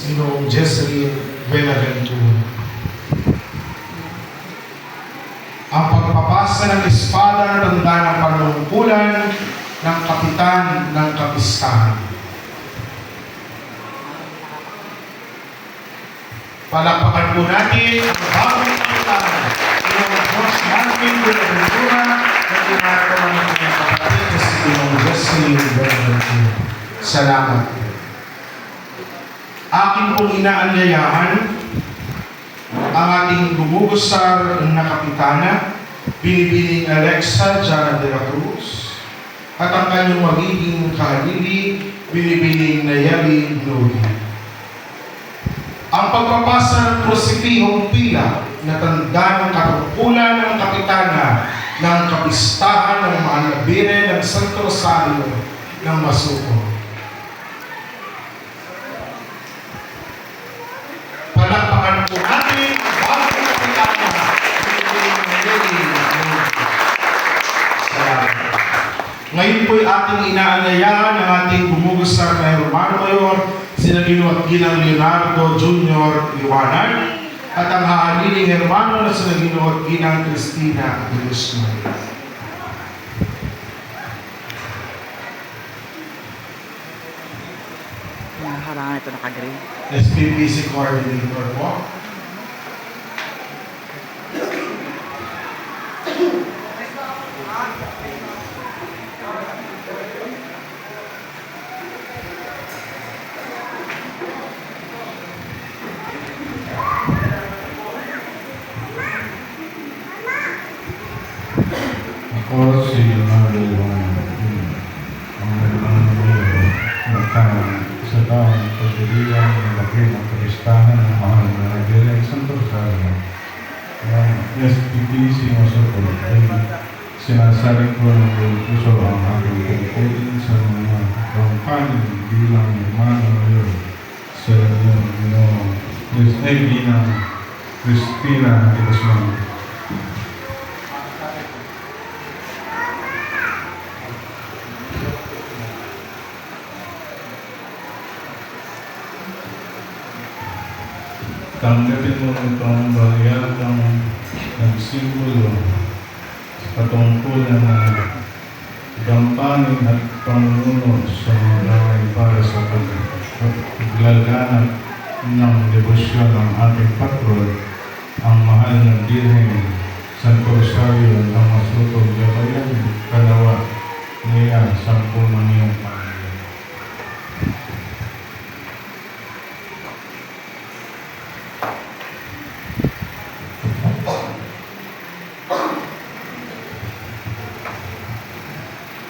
Ginoong Jesseline Buenaventura. Ang pagpapasa ng espada tanda ng panungkulan ng kapitan ng kapistahan. Palakpakan po natin ang bagong kapitan, Ginoong George Marvin Buenaventura, na ginagawa ng kanyang kapatid na si Ginoong Jesseline Buenaventura. Salamat. Akin pong inaanyayahan ang ating gumugusar na kapitana, Binibining Alexa Jana de la Cruz, at ang kanyang magiging kahalili, Binibining Nayeli Nuri. Ang pagpapasa ng krusipihong pila na tanda ng katungkulan ng kapitana ng kapistahan ng mga nabire ng Santo Rosario ng Masuko. Palakpakan po natin ang bagong kapitana, Binibining Nayeli Nuri. Salamat. Ngayon po'y ating inaanyayahan ang ating gumugusar na Hermano Mayor, sina Ginoong Ginang Leonardo Jr. Liwanag, at ang hahaliling hermano na sina Ginoong Ginang Cristina Guzman. Harangan ito nakagreen. SPPC Coordinator po. Ako si Leonardo Liwanag, ang sa taong pagdiriwang ng laki ng kapistahan ng mahal na nagdiri Santo Rosario. Ang SPPC Masuko ay sinasaling ko ng buong puso ang aking tungkulin sa mga kampanin bilang hermano mayor sa Ginoong Cristina Guzman. Tanggapin mo itong bahayatang nagsimbolo sa katungkulan na gampanin at panununo sa mga para sa paglaganap ng debosyon ng ating patron, ang mahal na Birhen Santo Rosario ng Masutog Gabayan, kalawa niya 10 ng iyong pamilya.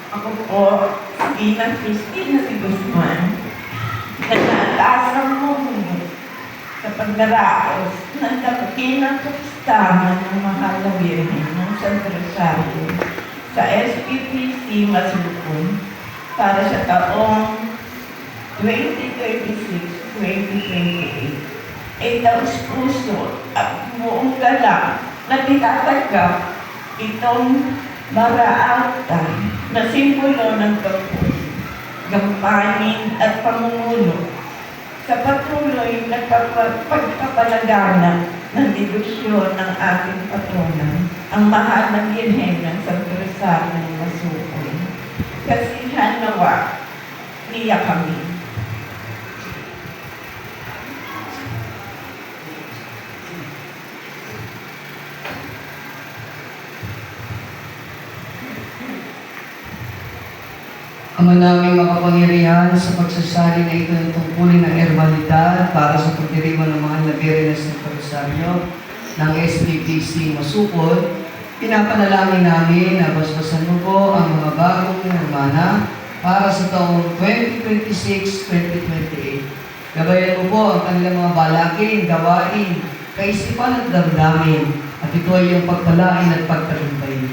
Ako po, Ginang Cristina Guzman, na nataas ang mundo sa pagdaraos ng dakilang kapistahan ng mahal na Birhen ng Santo Rosario sa SPPC Masuko para sa taong 2026-2028. Ay taos puso at buong galak na tinatanggap itong maraatan na simbolo ng gampanin at pamumuno sa patuloy na pagpapalaganap ng debosyon ng ating patrona, ang mahal na Birhen ng Santo Rosario ng Masuko. Kasihan nawa, niya kami. Ama namin makapangyarihan sa pagsasali na ito ng tungkulin ng herbalidad para sa pagdiriwang ng mahal na Birhen ng Santo Rosario ng SPPC Masukol, pinapanalangin namin na basbasan mo po ang mga bagong hermana para sa taong 2026-2028. Gabayan mo po ang kanilang mga balakin, gawain, kaisipan at damdamin, at ito ay iyong pagpalain at pagtagumpay.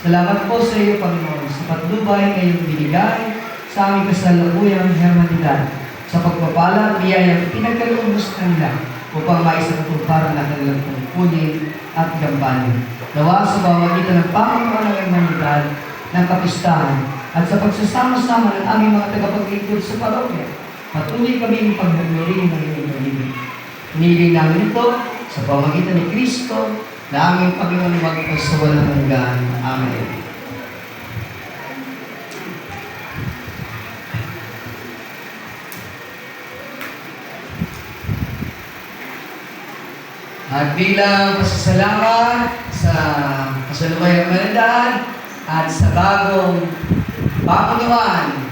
Salamat po sa iyo, Panginoon, sa patnubay ngayong binigay sa aming kasalukuyang hermanidad, sa pagpapala at biyayang pinagkaloob mo sa kanila upang maisakatuparan ang kanilang tungkulin at gampanin. Nawa sa pamamagitan ng pamamuhan ng hermanidad ng kapistahan at sa pagsasama-sama ng aming mga tagapaglingkod sa parokya, patuloy kami paghalurin ng iyong Hiniling namin ito sa pamagitan ni Kristo na aming Panginoon magpasawalang hanggan. Amen. At bilang pasasalamat sa kasalubayang manandaan at sa bagong pakunuan,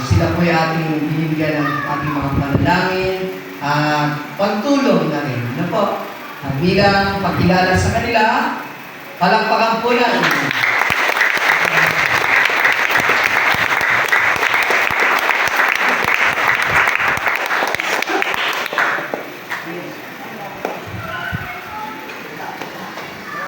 sila po ay ating binibigyan ng ating mga panalangin at pagtulong na rin. Ano po? At bilang pagkilala sa kanila, palakpakan po natin